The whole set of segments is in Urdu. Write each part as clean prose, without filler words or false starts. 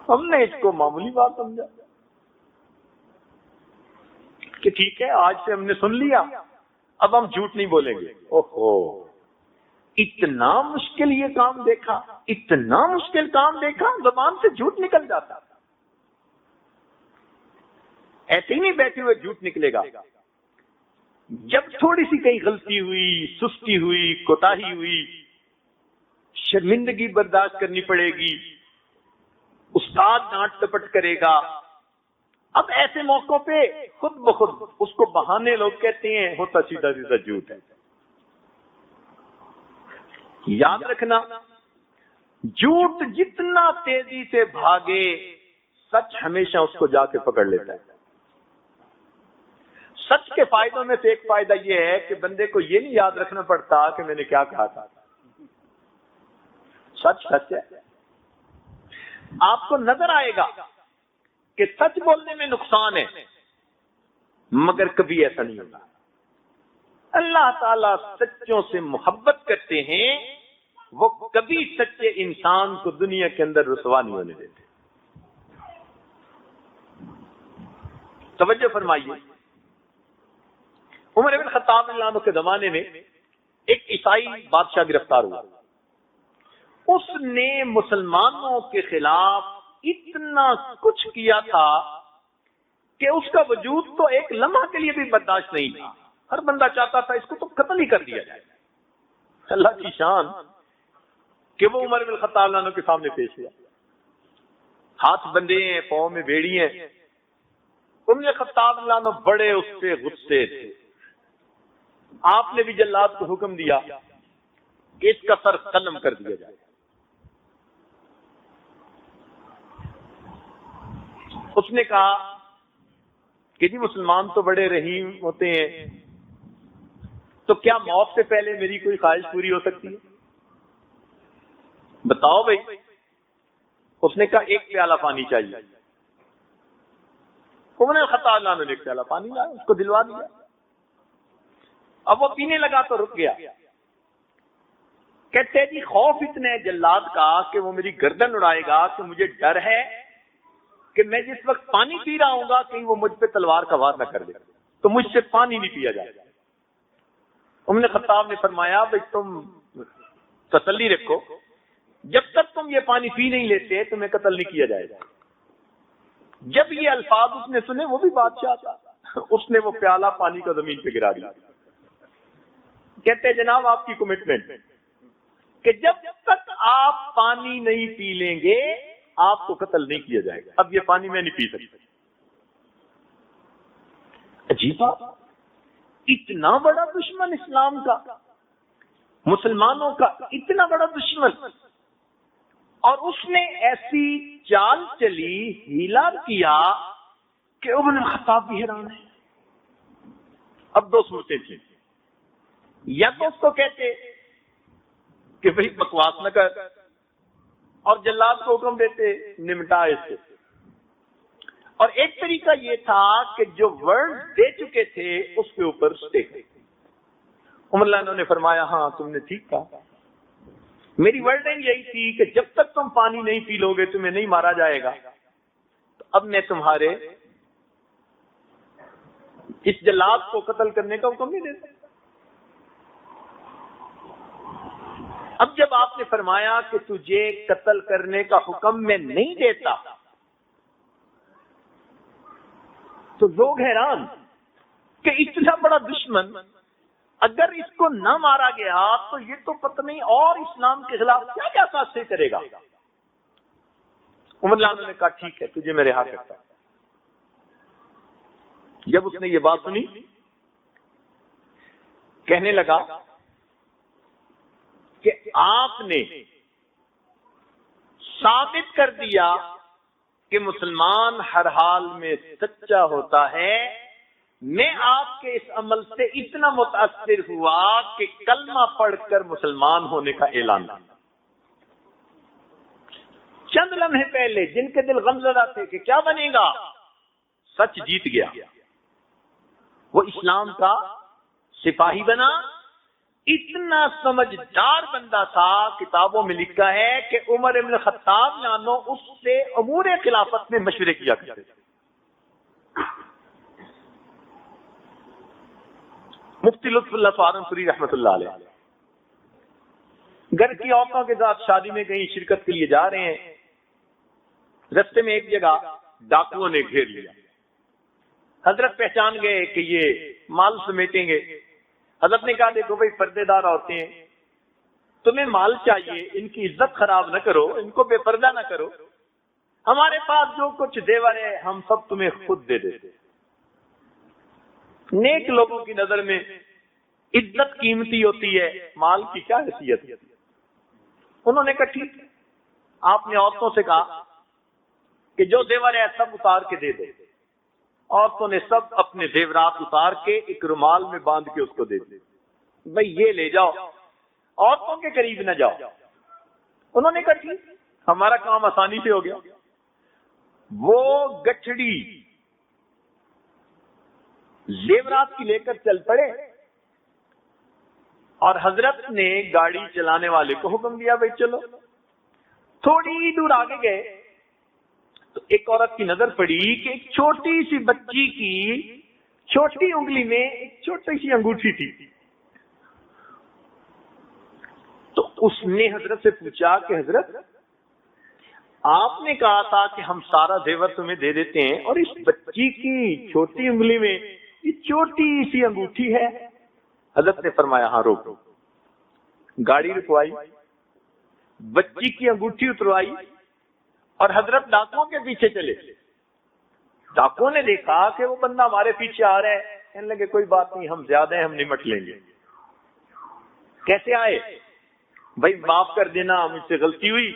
ہم نے اس کو معمولی بات سمجھا کہ ٹھیک ہے آج سے ہم نے سن لیا، اب ہم جھوٹ نہیں بولیں گے۔ اوہو، اتنا مشکل یہ کام دیکھا، اتنا مشکل کام دیکھا، زبان سے جھوٹ نکل جاتا۔ ایسے ہی نہیں بیٹھے ہوئے جھوٹ نکلے گا، جب تھوڑی سی کہیں غلطی ہوئی، سستی ہوئی، کوتاہی ہوئی، شرمندگی برداشت کرنی پڑے گی، استاد ڈانٹ ٹپٹ کرے گا، اب ایسے موقعوں پہ خود بخود اس کو بہانے لوگ کہتے ہیں، ہوتا سیدھا سیدھا جھوٹ ہے۔ یاد رکھنا، جھوٹ جتنا تیزی سے بھاگے، سچ ہمیشہ اس کو جا کے پکڑ لیتا ہے۔ سچ کے فائدوں میں سے ایک فائدہ یہ ہے کہ بندے کو یہ نہیں یاد رکھنا پڑتا کہ میں نے کیا کہا تھا۔ سچ سچ ہے۔ آپ کو نظر آئے گا کہ سچ بولنے میں نقصان ہے، مگر کبھی ایسا نہیں ہوتا۔ اللہ تعالیٰ سچوں سے محبت کرتے ہیں، وہ کبھی سچے انسان کو دنیا کے اندر رسوا نہیں ہونے دیتے۔ توجہ فرمائیے، عمر بن خطاب رضی اللہ عنہ کے زمانے میں ایک عیسائی بادشاہ گرفتار ہوا۔ اس نے مسلمانوں کے خلاف اتنا کچھ کیا تھا کہ اس کا وجود تو ایک لمحہ کے لیے بھی برداشت نہیں تھا۔ ہر بندہ چاہتا تھا اس کو تو قتل ہی کر دیا جائے۔ اللہ کی شان کہ وہ عمر بن خطاب رضی اللہ عنہ کے سامنے پیش ہوا، ہاتھ بندے ہیں، پاؤں میں بیڑی ہیں۔ عمر بن خطاب رضی اللہ عنہ بڑے اس سے غصے تھے۔ آپ نے بھی جلاد کو حکم دیا کہ اس کا سر قلم کر دیا جائے۔ اس نے کہا کہ جی مسلمان تو بڑے رحیم ہوتے ہیں، تو کیا موت سے پہلے میری کوئی خواہش پوری ہو سکتی ہے؟ بتاؤ بھائی۔ اس نے کہا ایک پیالہ پانی چاہیے۔ عمر بن خطاب رضی اللہ عنہ نے ایک پیالہ پانی لایا، اس کو دلوا دیا۔ اب وہ پینے لگا تو رک گیا۔ کہتے جی خوف اتنا ہے جلاد کا کہ وہ میری گردن اڑائے گا کہ مجھے ڈر ہے کہ میں جس وقت پانی پی رہا ہوں گا کہیں وہ مجھ پہ تلوار کا وار نہ کر دے، تو مجھ سے پانی نہیں پیا جائے گا۔ عمر بن خطاب نے فرمایا بھائی تم تسلی رکھو، جب تک تم یہ پانی پی نہیں لیتے تمہیں قتل نہیں کیا جائے گا۔ جب یہ الفاظ اس نے سنے، وہ بھی بادشاہ تھا، اس نے وہ پیالہ پانی کا زمین پہ گرا دیا۔ کہتے جناب آپ کی کمٹمنٹ کہ جب تک آپ پانی نہیں پی لیں گے آپ کو قتل نہیں کیا جائے گا۔ اب یہ پانی میں نہیں پی سکتا۔ عجیب بات، اتنا بڑا دشمن اسلام کا، مسلمانوں کا اتنا بڑا دشمن، اور اس نے ایسی چال چلی، ہیلا کیا کہ عمر بن خطاب بھی حیران ہے۔ اب دو صورتیں تھیں، یا تو اس کو کہتے کہ بھئی بکواس نہ کر، اور جلاد کو حکم دیتے نمٹا اس سے، اور ایک طریقہ یہ تھا کہ جو ورڈ دے چکے تھے اس کے اوپر سٹے کرے۔ عمر رضی اللہ عنہ نے فرمایا ہاں تم نے ٹھیک کہا، میری ورڈنگ یہی تھی کہ جب تک تم پانی نہیں پی لو گے تمہیں نہیں مارا جائے گا۔ تو اب میں تمہارے اس جلاد کو قتل کرنے کا حکم نہیں دیتا۔ اب جب آپ نے فرمایا کہ تجھے قتل کرنے کا حکم میں نہیں دیتا تو لوگ حیران کہ اتنا بڑا دشمن اگر اس کو نہ مارا گیا تو یہ تو پتہ نہیں اور اسلام کے خلاف کیا کیا سازشیں کرے گا۔ عمر رضی اللہ عنہ نے کہا ٹھیک ہے تجھے میں رہا کرتا ہوں۔ جب اس نے یہ بات سنی کہنے لگا کہ آپ نے ثابت کر دیا کہ مسلمان ہر حال میں سچا ہوتا ہے۔ میں آپ کے اس عمل سے اتنا متاثر ہوا کہ کلمہ پڑھ کر مسلمان ہونے کا اعلان کیا۔ چند لمحے پہلے جن کے دل غمزدہ تھے کہ کیا بنے گا، سچ جیت گیا، وہ اسلام کا سپاہی بنا اتنا سمجھدار بندہ تھا، کتابوں میں لکھا ہے کہ عمر ابن خطاب جانو اس سے امور خلافت میں مشورے کیا کرتے تھے۔ مفتی لطف اللہ سہارنپوری رحمۃ اللہ علیہ گھر کی عورتوں کے ساتھ شادی میں کہیں شرکت کے لیے جا رہے ہیں، رستے میں ایک جگہ ڈاکوؤں نے گھیر لیا۔ حضرت پہچان گئے کہ یہ مال سمیٹیں گے۔ حضرت نے کہا دیکھو بھائی پردے دار عورتیں ہیں، تمہیں مال چاہیے، ان کی عزت خراب نہ کرو، ان کو بے پردہ نہ کرو، ہمارے پاس جو کچھ زیور ہے ہم سب تمہیں خود دے دیتے۔ نیک لوگوں کی نظر میں عزت قیمتی ہوتی ہے، مال کی کیا حیثیت ہے؟ انہوں نے کہا ٹھیک، آپ نے عورتوں سے کہا کہ جو زیور ہے سب اتار کے دے دو۔ عورتوں نے سب اپنے زیورات اتار کے ایک رومال میں باندھ کے اس کو دے دی، بھئی یہ لے جاؤ، عورتوں کے قریب نہ جاؤ۔ انہوں نے کہا ٹھیک، ہمارا کام آسانی سے ہو گیا۔ وہ گٹھڑی زیورات کی لے کر چل پڑے اور حضرت نے گاڑی چلانے والے کو حکم دیا بھائی چلو۔ تھوڑی دور آگے گئے تو ایک عورت کی نظر پڑی کہ ایک چھوٹی سی بچی کی چھوٹی انگلی میں ایک چھوٹی سی انگوٹھی تھی۔ تو اس نے حضرت سے پوچھا کہ حضرت آپ نے کہا تھا کہ ہم سارا زیور تمہیں دے دیتے ہیں اور اس بچی کی چھوٹی انگلی میں یہ چھوٹی سی انگوٹھی ہے۔ حضرت نے فرمایا ہاں روکو۔ گاڑی رکوائی، بچی کی انگوٹھی اتروائی اور حضرت ڈاکوؤں کے پیچھے چلے۔ ڈاکوؤں نے دیکھا کہ وہ بندہ ہمارے پیچھے آ رہا ہے، کہنے لگے کوئی بات نہیں، ہم زیادہ ہیں، ہم نمٹ لیں گے۔ کیسے آئے؟ بھائی معاف کر دینا، مجھ سے غلطی ہوئی،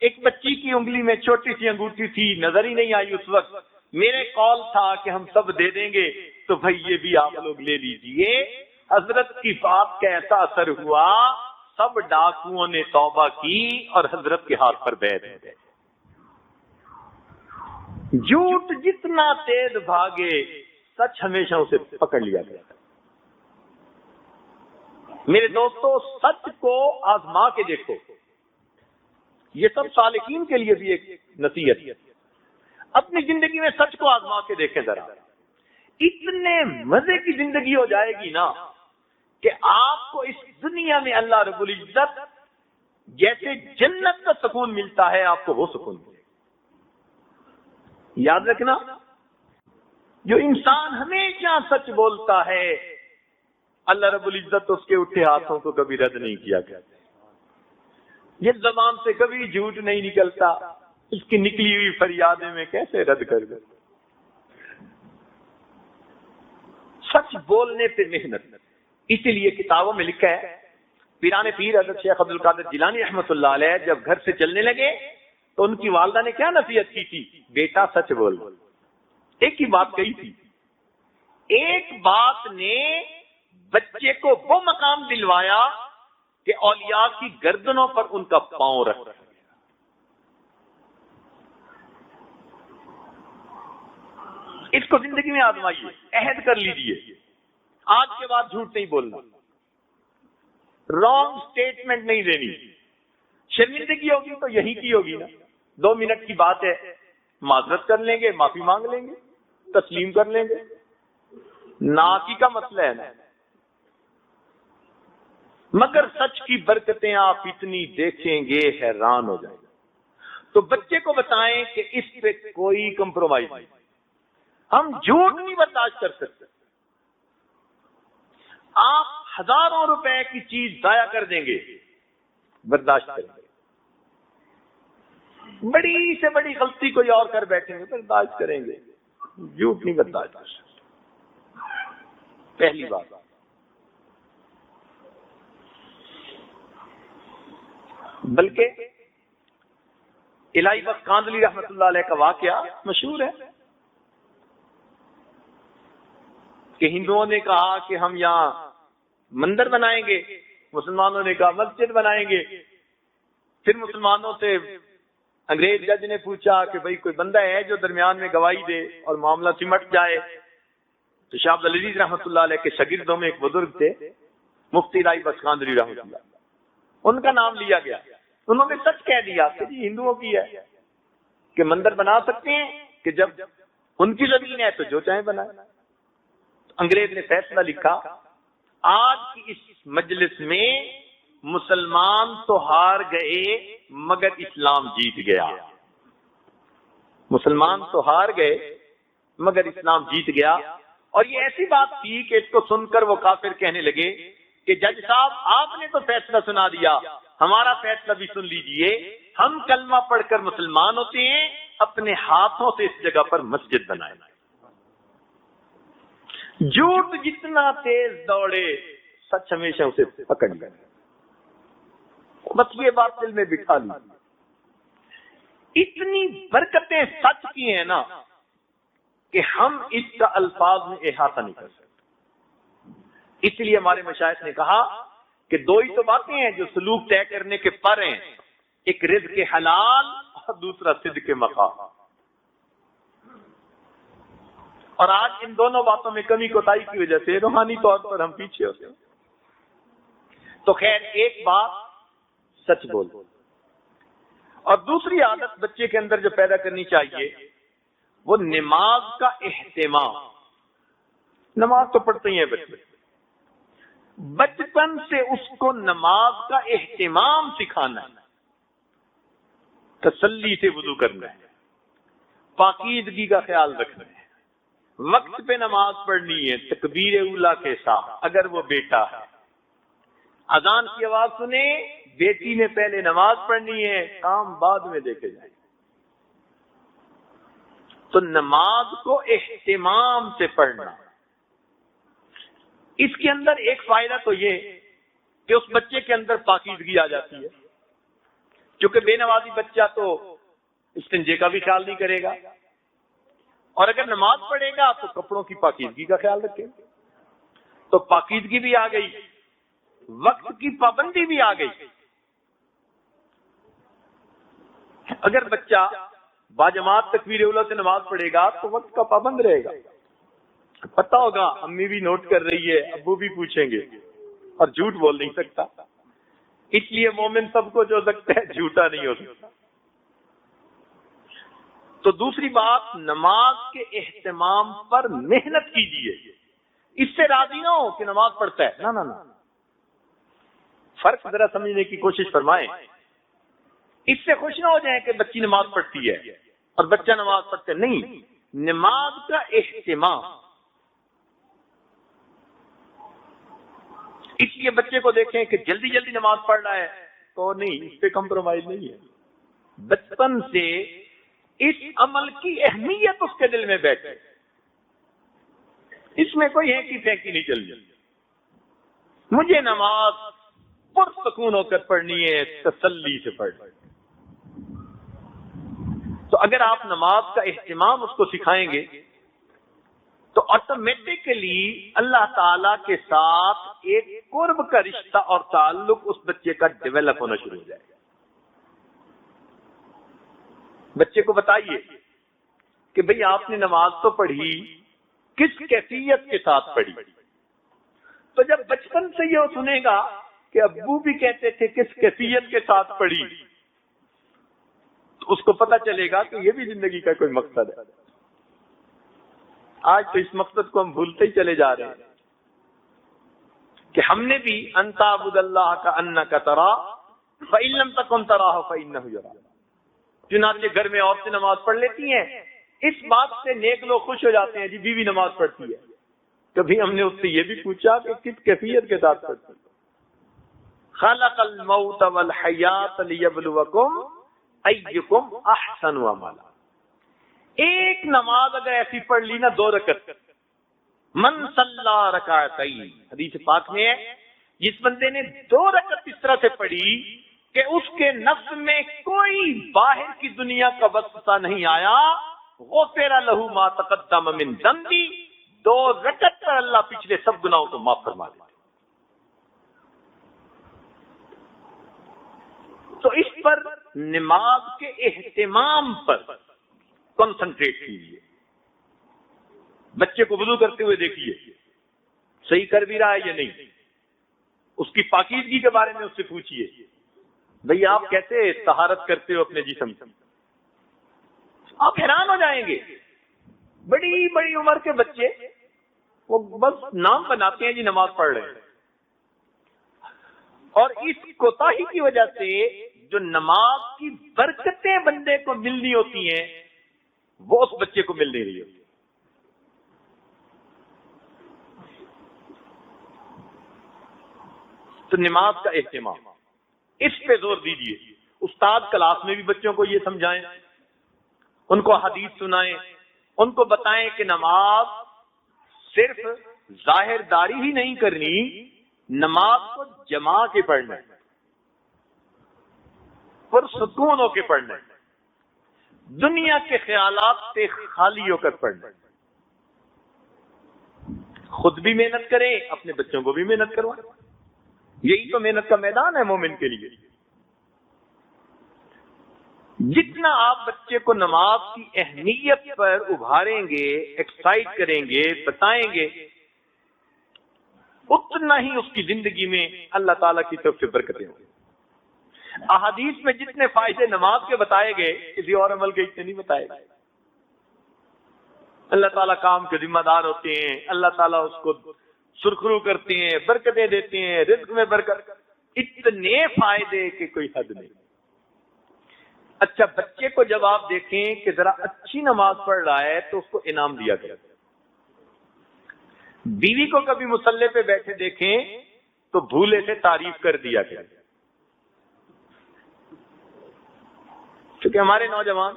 ایک بچی کی انگلی میں چھوٹی سی انگوٹھی تھی، نظر ہی نہیں آئی اس وقت، میرے کال تھا کہ ہم سب دے دیں گے، تو بھائی یہ بھی آپ لوگ لے لیجئے۔ حضرت کی بات کا ایسا اثر ہوا، سب ڈاکوؤں نے توبہ کی اور حضرت کے ہاتھ پر بیعت ہو گئے۔ جھوٹ جتنا تیز بھاگے سچ ہمیشہ اسے پکڑ لیا گیا۔ میرے دوستو سچ کو آزما کے دیکھو، یہ سب سالکین کے لیے بھی ایک نصیحت ہے۔ اپنی زندگی میں سچ کو آزما کے دیکھیں ذرا، اتنے مزے کی زندگی ہو جائے گی نا کہ آپ کو اس دنیا میں اللہ رب العزت جیسے جنت کا سکون ملتا ہے آپ کو وہ سکون ملے۔ یاد رکھنا، جو انسان ہمیشہ سچ بولتا ہے اللہ رب العزت اس کے اٹھے ہاتھوں کو کبھی رد نہیں کیا کرتا۔ جس زبان سے کبھی جھوٹ نہیں نکلتا اس کی نکلی ہوئی فریادیں میں کیسے رد کر دے۔ سچ بولنے پہ محنت، اسی لیے کتابوں میں لکھا ہے پیران پیر حضرت شیخ عبد القادر جیلانی رحمۃ اللہ علیہ جب گھر سے چلنے لگے تو ان کی والدہ نے کیا نصیحت کی تھی؟ بیٹا سچ بول۔ ایک ہی بات کہی تھی، ایک بات نے بچے کو وہ مقام دلوایا کہ اولیاء کی گردنوں پر ان کا پاؤں رکھ۔ اس کو زندگی میں آزمائیے، عہد کر لیجئے، آج کے بعد جھوٹ نہیں بولنا، رانگ سٹیٹمنٹ نہیں دینی۔ شرمندگی ہوگی تو یہی کی ہوگی نا، 2 منٹ کی بات ہے، معذرت کر لیں گے، معافی مانگ لیں گے، تسلیم کر لیں گے، ناکی کا مسئلہ ہے نا۔ مگر سچ کی برکتیں آپ اتنی دیکھیں گے حیران ہو جائیں گے۔ تو بچے کو بتائیں کہ اس پہ کوئی کمپرومائز نہیں، ہم جھوٹ نہیں برداشت کر سکتے۔ آپ ہزاروں روپے کی چیز ضائع کر دیں گے، برداشت کریں گے۔ بڑی سے بڑی غلطی کوئی اور کر بیٹھیں گے، برداشت کریں گے، جھوٹ نہیں برداشت کر سکتے۔ پہلی بات۔ بلکہ الہی بخش کاندلی رحمت اللہ علیہ کا واقعہ مشہور ہے کہ ہندوؤں نے کہا کہ ہم یہاں مندر بنائیں گے، مسلمانوں نے کہا مسجد بنائیں گے۔ پھر مسلمانوں سے انگریز جج نے پوچھا کہ بھئی کوئی بندہ ہے جو درمیان میں گواہی دے اور معاملہ سمٹ جائے۔ تو شاہ عبد العزیز رحمت اللہ علیہ کے شاگردوں میں ایک بزرگ تھے، مفتی رائی بخشخاندری رحمۃ اللہ، ان کا نام لیا گیا. انہوں نے سچ کہہ دیا کہ جی ہندوؤں کی ہے کہ مندر بنا سکتے ہیں کہ جب ان کی زمین ہے تو جو چاہیں بنائیں. انگریز نے فیصلہ لکھا، آج کی اس مجلس میں مسلمان تو ہار گئے مگر اسلام جیت گیا. مسلمان تو ہار گئے مگر اسلام جیت گیا. اور یہ ایسی بات تھی کہ اس کو سن کر وہ کافر کہنے لگے کہ جج صاحب آپ نے تو فیصلہ سنا دیا، ہمارا فیصلہ بھی سن لیجئے. ہم کلمہ پڑھ کر مسلمان ہوتے ہیں، اپنے ہاتھوں سے اس جگہ پر مسجد بنائیں. جھوٹ جتنا تیز دوڑے سچ ہمیشہ اسے پکڑ لے. بس یہ بات دل میں بٹھا لی. اتنی برکتیں سچ کی ہیں نا کہ ہم اس کا الفاظ میں احاطہ نہیں کر سکتے. اس لیے ہمارے مشائخ نے کہا کہ دو ہی تو باتیں ہیں جو سلوک طے کرنے کے پر ہیں، ایک رزق حلال اور دوسرا صدق مقام. اور آج ان دونوں باتوں میں کمی کوتاہی کی وجہ سے روحانی طور پر ہم پیچھے ہوتے ہیں. تو خیر، ایک بات سچ بول، اور دوسری عادت بچے کے اندر جو پیدا کرنی چاہیے وہ نماز کا اہتمام. نماز تو پڑھتے ہی ہیں بچے، بچپن سے اس کو نماز کا اہتمام سکھانا ہے. تسلی سے وضو کرنا ہے، پاکیزگی کا خیال رکھنا ہے، وقت پہ نماز پڑھنی ہے تکبیر اولا کے ساتھ اگر وہ بیٹا ہے. اذان کی آواز سنے بیٹی نے پہلے نماز پڑھنی ہے، کام بعد میں دیکھے جائیں. تو نماز کو اہتمام سے پڑھنا. اس کے اندر ایک فائدہ تو یہ کہ اس بچے کے اندر پاکیزگی آ جاتی ہے، کیونکہ بے نمازی بچہ تو استنجے کا بھی خیال نہیں کرے گا، اور اگر نماز پڑھے گا تو کپڑوں کی پاکیزگی کا خیال رکھے گا. تو پاکیزگی بھی آ گئی، وقت کی پابندی بھی آ گئی. اگر بچہ باجماعت تکبیر اولا سے نماز پڑھے گا تو وقت کا پابند رہے گا. پتہ ہوگا امی بھی نوٹ کر رہی ہے، ابو بھی پوچھیں گے، اور جھوٹ بول نہیں سکتا. اس لیے مومن سب کو جو سکتا ہے جھوٹا نہیں ہو سکتا. تو دوسری بات، نماز کے اہتمام پر محنت کیجیے. اس سے راضی نہ ہو کہ نماز پڑھتا ہے، نہ. فرق ذرا سمجھنے کی کوشش فرمائیں. اس سے خوش نہ ہو جائیں کہ بچی نماز پڑھتی ہے اور بچہ نماز پڑھتا ہے. نہیں، نماز کا اہتمام. اس لیے بچے کو دیکھیں کہ جلدی جلدی نماز پڑھ رہا ہے تو نہیں، اس پہ کمپرومائز نہیں ہے. بچپن سے اس عمل کی اہمیت اس کے دل میں بیٹھے. اس میں کوئی ہے کہ پھینکی نہیں چل رہی. مجھے نماز پرسکون ہو کر پڑھنی ہے، تسلی سے پڑھنی. تو اگر آپ نماز کا اہتمام اس کو سکھائیں گے تو آٹومیٹکلی اللہ تعالی کے ساتھ ایک قرب کا رشتہ اور تعلق اس بچے کا ڈیولپ ہونا شروع ہو جائے گا. بچے کو بتائیے کہ بھئی آپ نے نماز تو پڑھی، کس کیفیت کے ساتھ پڑھی. تو جب بچپن سے یہ سنے گا کہ ابو بھی کہتے تھے کس کیفیت کے ساتھ پڑھی، تو اس کو پتہ چلے گا کہ یہ بھی زندگی کا کوئی مقصد ہے. آج تو اس مقصد کو ہم بھولتے ہی چلے جا رہے ہیں کہ ہم نے بھی ان تعبد اللہ کا انک تراہ فإن لم تکن تراہ فإنہ یراک. چنانچہ گھر میں عورتیں نماز پڑھ لیتی ہیں، اس بات سے نیک لوگ خوش ہو جاتے ہیں جی بیوی نماز پڑھتی ہے. کبھی ہم نے اس سے یہ بھی پوچھا کہ کس کیفیت کے ساتھ پڑھتی ہے. خلق الموت والحیات لیبلوکم ایکم احسن عملا. ایک نماز اگر ایسی پڑھ لی نا 2 رکعت، من صلی رکعتین، حدیث پاک میں ہے جس بندے نے 2 رکعت اس طرح سے پڑھی کہ اس کے نفس میں کوئی باہر کی دنیا کا وسوسہ نہیں آیا، غفر لہ ما تقدم من ذنبہ، 2 رکعت پر اللہ پچھلے سب گناہوں کو معاف فرما دیتا. تو اس پر نماز کے اہتمام پر کنسنٹریٹ کیجیے. بچے کو وضو کرتے ہوئے دیکھیے صحیح کر بھی رہا ہے یا نہیں. اس کی پاکیزگی کے بارے میں اس سے پوچھیے، بھئی آپ کیسے طہارت کرتے ہو اپنے جسم سے؟ آپ حیران ہو جائیں گے. بڑی بڑی عمر کے بچے وہ بس نام بناتے ہیں جی نماز پڑھ رہے ہیں، اور اس کوتاہی کی وجہ سے جو نماز کی برکتیں بندے کو ملنی ہوتی ہیں وہ اس بچے کو مل نہیں رہی ہوتی. تو نماز کا اہتمام، اس پہ زور دیجیے. استاد کلاس میں بھی بچوں کو یہ سمجھائیں، ان کو حدیث سنائیں، ان کو بتائیں کہ نماز صرف ظاہر داری ہی نہیں کرنی، نماز کو جما کے پڑھنا ہے، پرسکون ہو کے پڑھنا ہے، دنیا کے خیالات سے خالی ہو کر پڑھنا ہے. خود بھی محنت کریں، اپنے بچوں کو بھی محنت کروائیں. یہی تو محنت کا میدان ہے مومن کے لیے. جتنا آپ بچے کو نماز کی اہمیت پر ابھاریں گے، ایکسائٹ کریں گے، بتائیں گے، اتنا ہی اس کی زندگی میں اللہ تعالیٰ کی طرف سے برکتیں ہوں. احادیث میں جتنے فائدے نماز کے بتائے گئے کسی اور عمل کے اتنے نہیں بتائے گئے. اللہ تعالیٰ کام کے ذمہ دار ہوتے ہیں، اللہ تعالیٰ اس کو سرخرو کرتے ہیں، برکتیں دیتے ہیں، رزق میں برکت، اتنے فائدے کہ کوئی حد نہیں. اچھا، بچے کو جب آپ دیکھیں کہ ذرا اچھی نماز پڑھ رہا ہے تو اس کو انعام دیا کرے. بیوی کو کبھی مصلی پہ بیٹھے دیکھیں تو بھولے سے تعریف کر دیا کرے. کیونکہ ہمارے نوجوان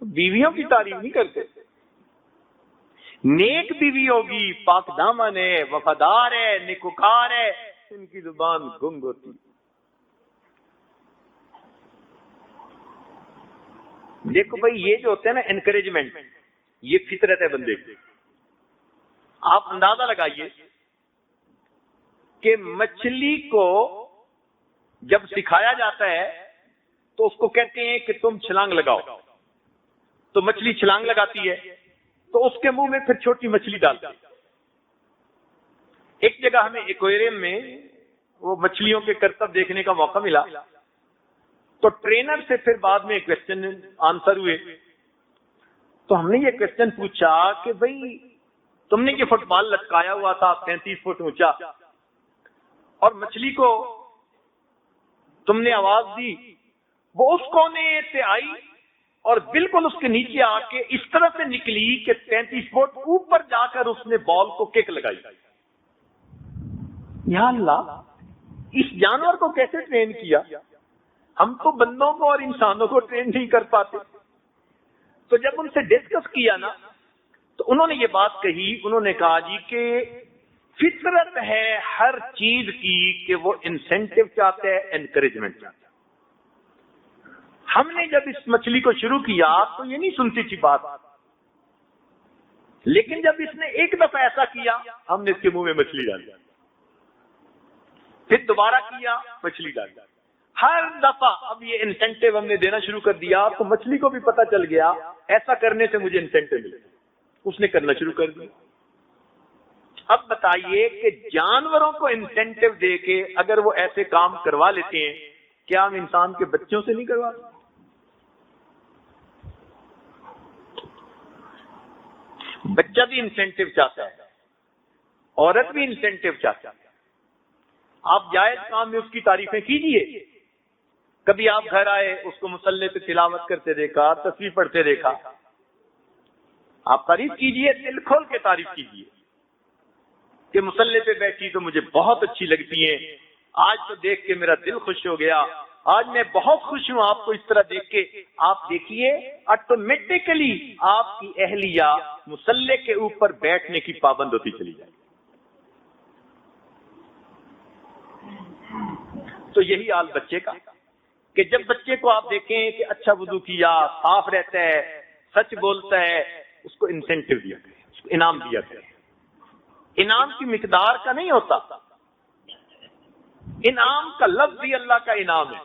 بیویوں کی تعریف نہیں کرتے. نیک بیوی ہوگی، پاک دامن ہے، وفادار ہے، نیکوکار ہے، ان کی زبان گنگ ہوتی. دیکھو بھائی، یہ جو ہوتا ہے نا انکریجمنٹ، یہ فطرت ہے بندے کی. آپ اندازہ لگائیے کہ مچھلی کو جب سکھایا جاتا ہے تو اس کو کہتے ہیں کہ تم چھلانگ لگاؤ، تو مچھلی چھلانگ لگاتی ہے، تو اس کے منہ میں پھر چھوٹی مچھلی ڈالتی ہے. ایک جگہ ہمیں ایکویریم میں وہ مچھلیوں کے کرتب دیکھنے کا موقع ملا، تو ٹرینر سے پھر بعد میں کوسچن آنسر ہوئے، تو ہم نے یہ کوسچن پوچھا کہ بھئی تم نے یہ فٹ بال لٹکایا ہوا تھا 33 فٹ اونچا، اور مچھلی کو تم نے آواز دی، وہ اس کونے سے آئی اور بالکل اس کے نیچے آ کے اس طرح سے نکلی کہ 33 فٹ اوپر جا کر اس نے بال کو کک لگائی. یا اللہ، اس جانور کو کیسے ٹرین کیا؟ ہم تو بندوں کو اور انسانوں کو ٹرین نہیں کر پاتے. تو جب ان سے ڈسکس کیا نا تو انہوں نے یہ بات کہی، انہوں نے کہا جی کہ فطرت ہے ہر چیز کی کہ وہ انسینٹیو چاہتا ہے، انکریجمنٹ چاہتا ہے. ہم نے جب اس مچھلی کو شروع کیا تو یہ نہیں سنتی تھی بات، لیکن جب اس نے ایک دفعہ ایسا کیا ہم نے اس کے منہ میں مچھلی ڈال دی، پھر دوبارہ کیا مچھلی ڈال دی. ہر دفعہ اب یہ انسینٹیو ہم نے دینا شروع کر دیا تو مچھلی کو بھی پتا چل گیا ایسا کرنے سے مجھے انسینٹیو ملے، اس نے کرنا شروع کر دیا. اب بتائیے کہ جانوروں کو انسینٹیو دے کے اگر وہ ایسے کام کروا لیتے ہیں، کیا ہم انسان کے بچوں سے نہیں کرواتے؟ بچہ بھی انسینٹیو چاہتا ہے، عورت بھی انسینٹیو چاہتا ہے. آپ جائز کام میں اس کی تعریفیں کیجئے. کبھی آپ گھر آئے، اس کو مصلی پہ تلاوت کرتے دیکھا، تسبیح پڑھتے دیکھا، آپ تعریف کیجئے، دل کھول کے تعریف کیجئے کہ مصلی پہ بیٹھی تو مجھے بہت اچھی لگتی ہیں، آج تو دیکھ کے میرا دل خوش ہو گیا، آج میں بہت خوش ہوں آپ کو اس طرح دیکھ کے. آپ دیکھیے آٹومیٹکلی آپ کی اہلیہ مصلی کے اوپر بیٹھنے کی پابند ہوتی چلی جائے. تو یہی حال بچے کا کہ جب بچے کو آپ دیکھیں کہ اچھا وضو کیا، صاف رہتا ہے، سچ بولتا ہے، اس کو انسینٹیو دیا کرے، اس کو انعام دیا کرے. انعام کی مقدار کا نہیں ہوتا، انعام کا لفظ ہی اللہ کا انعام ہے.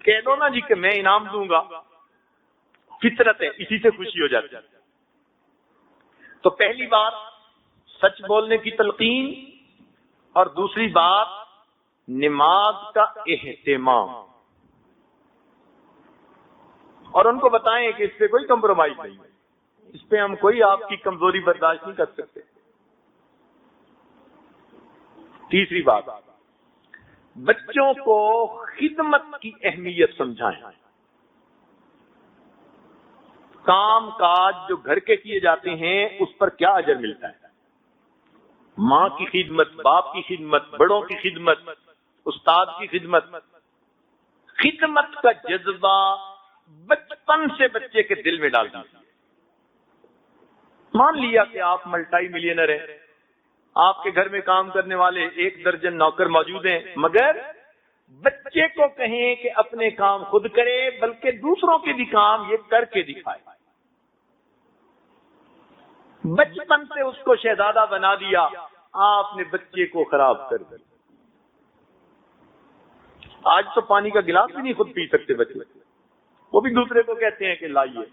کہہ دو نا جی کہ میں انعام دوں گا، فطرت ہے، اسی سے خوشی ہو جاتی ہے. تو پہلی بات سچ بولنے کی تلقین، اور دوسری بات نماز کا اہتمام، اور ان کو بتائیں کہ اس پہ کوئی کمپرومائز نہیں ہے، اس پہ ہم کوئی آپ کی کمزوری برداشت نہیں کر سکتے۔ تیسری بات، بچوں کو خدمت کی اہمیت سمجھائیں۔ کام کاج جو گھر کے کیے جاتے ہیں اس پر کیا اجر ملتا ہے، ماں کی خدمت، باپ کی خدمت، بڑوں کی خدمت، استاد کی خدمت۔ خدمت کا جذبہ بچپن سے بچے کے دل میں ڈال دیجیے۔ مان لیا کہ آپ ملٹی ملینر ہیں، آپ کے گھر میں کام کرنے والے 1 درجن نوکر موجود ہیں، مگر بچے کو کہیں کہ اپنے کام خود کرے، بلکہ دوسروں کے بھی کام یہ کر کے دکھائے۔ بچپن سے اس کو شہزادہ بنا دیا، آپ نے بچے کو خراب کر دیا۔ آج تو پانی کا گلاس بھی نہیں خود پی سکتے بچے، وہ بھی دوسرے کو کہتے ہیں کہ لائیے۔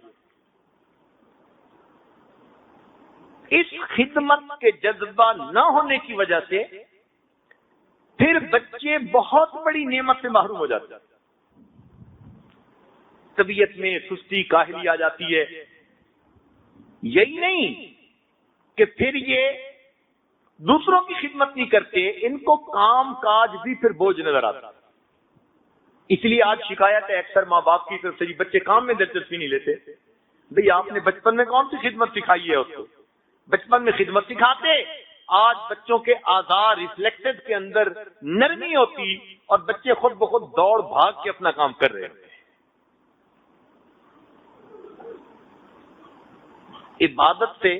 اس خدمت کے جذبہ نہ ہونے کی وجہ سے پھر بچے بہت بڑی نعمت سے محروم ہو جاتے ہیں۔ طبیعت میں سستی کاہلی آ جاتی ہے۔ یہی نہیں کہ پھر یہ دوسروں کی خدمت نہیں کرتے، ان کو کام کاج بھی پھر بوجھ نظر آتا۔ اس لیے آج شکایت ہے اکثر ماں باپ کی طرف سے، بچے کام میں دلچسپی نہیں لیتے۔ بھئی آپ نے بچپن میں کون سی خدمت سکھائی ہے اس کو؟ بچپن میں خدمت سکھاتے، آج بچوں کے اعضاء ریفلیکسز کے اندر نرمی ہوتی اور بچے خود بخود دوڑ بھاگ کے اپنا کام کر رہے ہیں۔ عبادت سے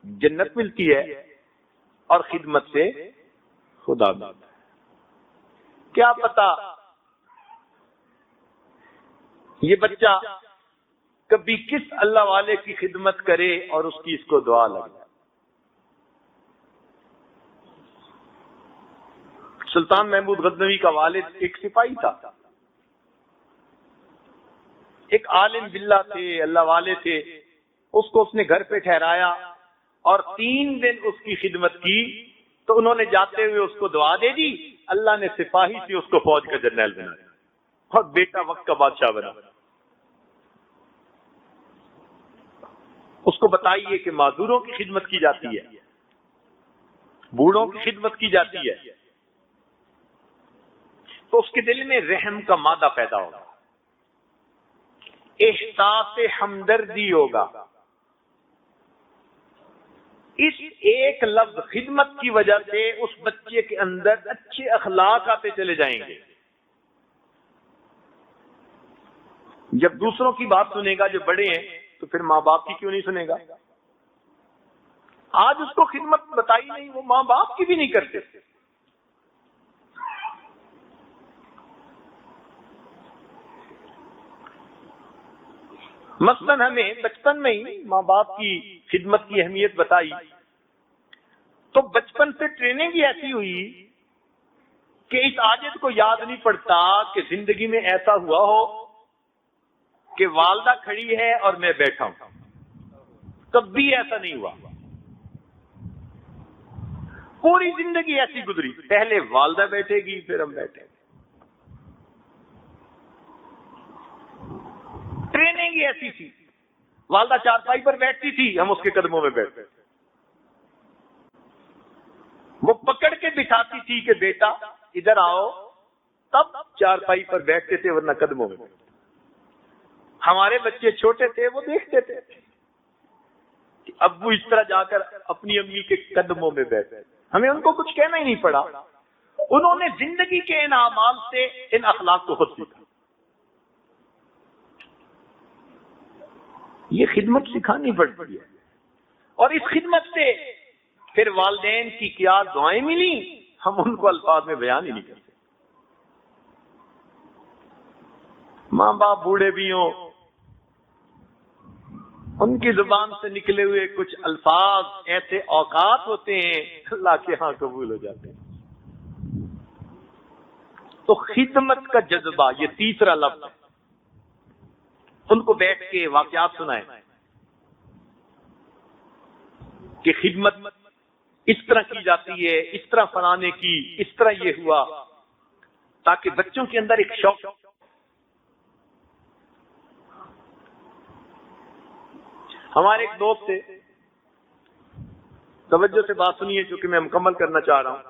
جنت ملتی ہے اور خدمت سے خدا ملتا ہے۔ کیا پتا یہ بچہ کبھی کس اللہ والے کی خدمت کرے اور اس کی اس کو دعا لگ جائے۔ سلطان محمود غزنوی کا والد ایک سپاہی تھا، ایک عالم باللہ تھے، اللہ والے تھے۔ اس کو اس نے گھر پہ ٹھہرایا اور 3 دن اس کی خدمت کی، تو انہوں نے جاتے ہوئے اس کو دعا دے دی، اللہ نے سپاہی سے اس کو فوج کا جرنیل بنایا اور بیٹا وقت کا بادشاہ بنا۔ اس کو بتائیے کہ معذوروں کی خدمت کی جاتی ہے، بوڑھوں کی خدمت کی جاتی ہے، تو اس کے دل میں رحم کا مادہ پیدا ہوگا، احساس ہمدردی ہوگا۔ اس ایک لفظ خدمت کی وجہ سے اس بچے کے اندر اچھے اخلاق آتے چلے جائیں گے۔ جب دوسروں کی بات سنے گا جو بڑے ہیں، تو پھر ماں باپ کی کیوں نہیں سنے گا؟ آج اس کو خدمت بتائی نہیں، وہ ماں باپ کی بھی نہیں کرتے۔ مثلاً ہمیں بچپن میں ہی ماں باپ کی خدمت کی اہمیت بتائی، تو بچپن سے ٹریننگ ہی ایسی ہوئی کہ اس عادت کو یاد نہیں پڑتا کہ زندگی میں ایسا ہوا ہو کہ والدہ کھڑی ہے اور میں بیٹھا ہوں۔ کبھی ایسا نہیں ہوا، پوری زندگی ایسی گزری، پہلے والدہ بیٹھے گی پھر ہم بیٹھیں گے۔ ٹریننگ ہی ایسی تھی، والدہ چارپائی پر بیٹھتی تھی، ہم اس کے قدموں میں بیٹھتے، وہ پکڑ کے بٹھاتی تھی کہ بیٹا ادھر آؤ، تب چارپائی پر بیٹھتے تھے، ورنہ قدموں میں۔ ہمارے بچے چھوٹے تھے، وہ دیکھتے تھے کہ ابو اس طرح جا کر اپنی امی کے قدموں میں بیٹھے، ہمیں ان کو کچھ کہنا ہی نہیں پڑا، انہوں نے زندگی کے ان اعمال سے ان اخلاق کو خود سیکھا۔ یہ خدمت سکھانی پڑتی ہے، اور اس خدمت سے پھر والدین کی کیا دعائیں ملی، ہم ان کو الفاظ میں بیان ہی نہیں کرتے۔ ماں باپ بوڑھے بھی ہوں، ان کی زبان سے نکلے ہوئے کچھ الفاظ ایسے اوقات ہوتے ہیں اللہ کے ہاں قبول ہو جاتے ہیں۔ تو خدمت کا جذبہ، یہ تیسرا لفظ ہے۔ ان کو بیٹھ کے واقعات سنائیں کہ خدمت اس طرح کی جاتی ہے، اس طرح فلانے کی، اس طرح یہ ہوا، تاکہ بچوں کے اندر ایک شوق. ہمارے ایک دوست تھے، توجہ سے بات سنیے چونکہ میں مکمل کرنا چاہ رہا ہوں.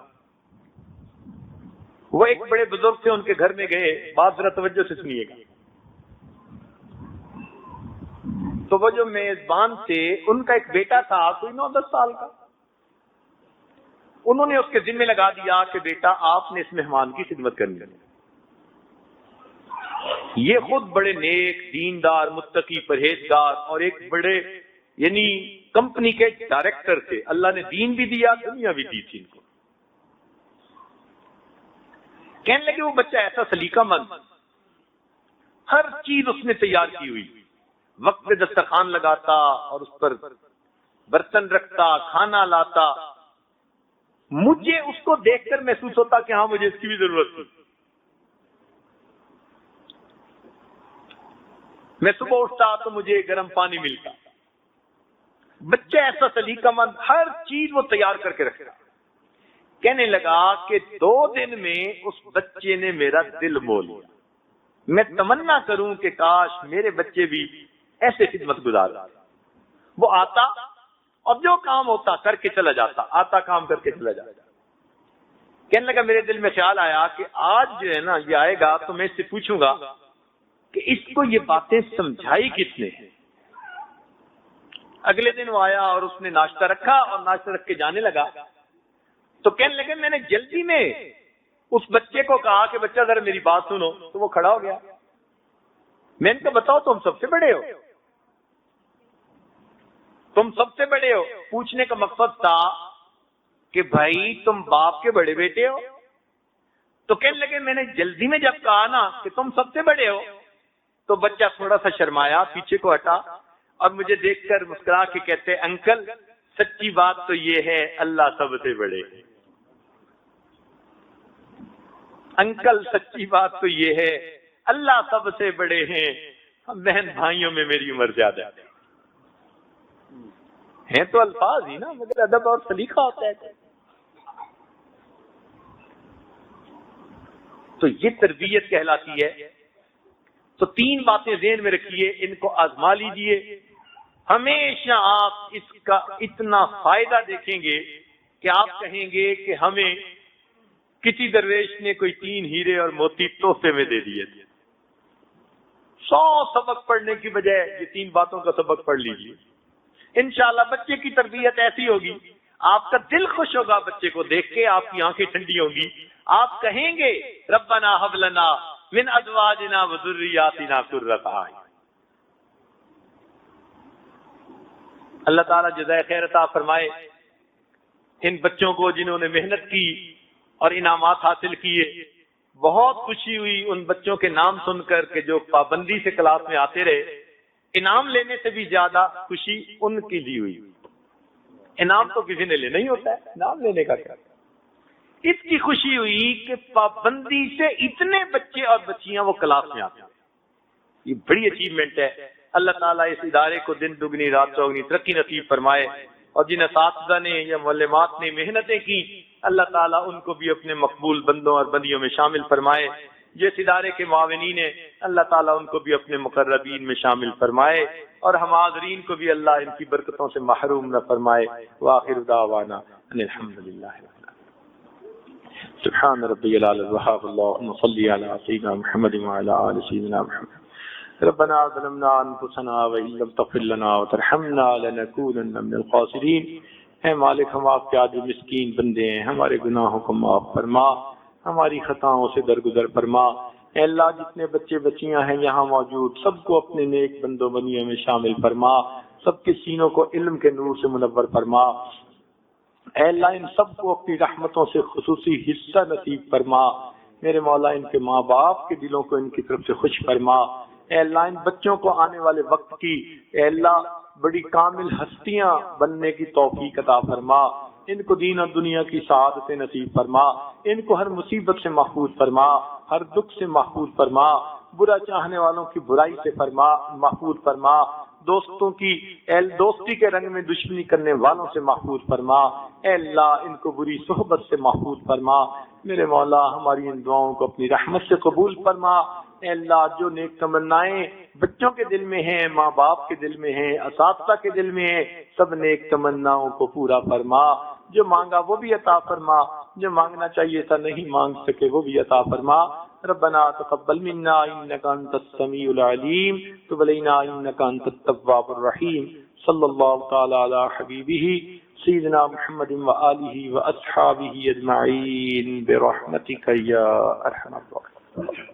وہ ایک بڑے بزرگ تھے، ان کے گھر میں گئے، بات ذرا توجہ سے سنیے گا. تو وہ جو میزبان تھے ان کا ایک بیٹا تھا، کوئی 9-10 سال کا. انہوں نے اس کے ذمہ لگا دیا کہ بیٹا آپ نے اس مہمان کی خدمت کرنی ہے. یہ خود بڑے نیک، دیندار، متقی، پرہیزگار اور ایک بڑے یعنی کمپنی کے ڈائریکٹر تھے. اللہ نے دین بھی دیا، دنیا بھی دی تھی ان کو. کہنے لگے وہ بچہ ایسا سلیقہ مند، ہر چیز اس نے تیار کی ہوئی، وقت پہ دسترخوان لگاتا اور اس پر برتن رکھتا، کھانا لاتا. مجھے اس کو دیکھ کر محسوس ہوتا کہ ہاں مجھے اس کی بھی ضرورت تھی. میں صبح اٹھتا تو مجھے گرم پانی ملتا. بچہ ایسا سلیقہ مند، ہر چیز وہ تیار کر کے رکھتا. کہنے لگا کہ 2 دن میں اس بچے نے میرا دل مو لیا. میں تمنا کروں کہ کاش میرے بچے بھی ایسے خدمت گزار. وہ آتا اور جو کام ہوتا کر کے چلا جاتا، آتا کام کر کے چلا جاتا. کہنے لگا میرے دل میں خیال آیا کہ آج جو ہے نا یہ آئے گا تو میں اس سے پوچھوں گا کہ اس کو یہ باتیں سمجھائی کس نے. اگلے دن وہ آیا اور اس نے ناشتہ رکھا اور ناشتہ رکھ کے جانے لگا. تو کہنے لگے میں نے جلدی میں اس بچے کو کہا کہ بچہ ذرا میری بات سنو. تو وہ کھڑا ہو گیا. میں ان کو بتاؤ تم سب سے بڑے ہو، تم سب سے بڑے ہو. پوچھنے کا مقصد تھا کہ بھائی تم باپ کے بڑے بیٹے ہو. تو کہنے لگے میں نے جلدی میں جب کہا نا کہ تم سب سے بڑے ہو تو بچہ تھوڑا سا شرمایا، پیچھے کو ہٹا اور مجھے دیکھ کر مسکرا کے کہتے انکل سچی بات تو یہ ہے اللہ سب سے بڑے ہے. انکل سچی بات تو یہ ہے اللہ سب سے بڑے ہیں. بہن بھائیوں میں میری عمر زیادہ ہے تو الفاظ ہی نا، مگر ادب اور سلیقہ ہوتا ہے. تو یہ تربیت کہلاتی ہے. تو 3 باتیں ذہن میں رکھیے، ان کو آزما لیجئے. ہمیشہ آپ اس کا اتنا فائدہ دیکھیں گے کہ آپ کہیں گے کہ ہمیں کسی درویش نے کوئی 3 ہیرے اور موتی تحفے میں دے دیے تھے. 100 سبق پڑھنے کی بجائے یہ 3 باتوں کا سبق پڑھ لیجئے. انشاءاللہ بچے کی تربیت ایسی ہوگی، آپ کا دل خوش ہوگا بچے کو دیکھ کے، آپ کی آنکھیں ٹھنڈی ہوں گی. آپ کہیں گے ربنا ہب لنا من ازواجنا وذریاتنا قرۃ اعین. اللہ تعالیٰ جزائے خیر عطا فرمائے ان بچوں کو جنہوں نے محنت کی اور انعامات حاصل کیے. بہت خوشی ہوئی ان بچوں کے نام سن کر کہ جو پابندی سے کلاس میں آتے رہے. انعام لینے سے بھی زیادہ خوشی ان کی لی ہوئی. انعام تو کسی نے لینا ہی ہوتا ہے، انعام لینے کا کیا. اس کی خوشی ہوئی کہ پابندی سے اتنے بچے اور بچیاں وہ کلاس میں آتے ہیں. یہ بڑی اچیومنٹ ہے. اللہ تعالیٰ اس ادارے کو دن دگنی رات چوگنی ترقی نصیب فرمائے. اور جن اساتذہ نے یا معلمات نے محنتیں کی، اللہ تعالیٰ ان کو بھی اپنے مقبول بندوں اور بندیوں میں شامل فرمائے. جس ادارے کے معاونین ہیں اللہ تعالیٰ ان کو بھی اپنے مقربین میں شامل فرمائے، اور ہم حاضرین کو بھی اللہ ان کی برکتوں سے محروم نہ فرمائے. وآخر دعوانا ان الحمدللہ سبحان ربی العلی الوہاب. اللہم صلی علی سیدنا محمد وعلی آل سیدنا محمد. ربنا ظلمنا انفسنا وان لم تغفر لنا وترحمنا لنكونن من الخاسرین. اے مالک ہم آپ کے عاجز مسکین بندے ہیں، ہمارے گناہوں کو معاف فرما، ہماری خطاؤں سے درگزر فرما. اے اللہ جتنے بچے بچیاں ہیں یہاں موجود سب کو اپنے نیک بندوں بندیوں میں شامل فرما، سب کے سینوں کو علم کے نور سے منور فرما. اے اللہ ان سب کو اپنی رحمتوں سے خصوصی حصہ نصیب فرما. میرے مولا ان کے ماں باپ کے دلوں کو ان کی طرف سے خوش فرما. اے اللہ ان بچوں کو آنے والے وقت کی اے اللہ بڑی کامل ہستیاں بننے کی توفیق عطا فرما. ان کو دین اور دنیا کی سعادتیں نصیب فرما. ان کو ہر مصیبت سے محفوظ فرما، ہر دکھ سے محفوظ فرما، برا چاہنے والوں کی برائی سے فرما محفوظ فرما، دوستوں کی دوستی کے رنگ میں دشمنی کرنے والوں سے محفوظ فرما، اے اللہ ان کو بری صحبت سے محفوظ فرما، میرے مولا ہماری ان دعاؤں کو اپنی رحمت سے قبول فرما، اے اللہ جو نیک تمنائیں بچوں کے دل میں ہیں، ماں باپ کے دل میں ہیں، اساتذہ کے دل میں ہیں، سب نیک تمناؤں کو پورا فرما، جو مانگا وہ بھی عطا فرما، جو مانگنا چاہیے تھا نہیں مانگ سکے وہ بھی عطا فرما۔ ربنا تقبل منا انك انت السميع العليم تب علينا انك انت التواب الرحيم صلى الله تعالى على حبيبه سيدنا محمد وآله وأصحابه أجمعين برحمتك يا أرحم الراحمين۔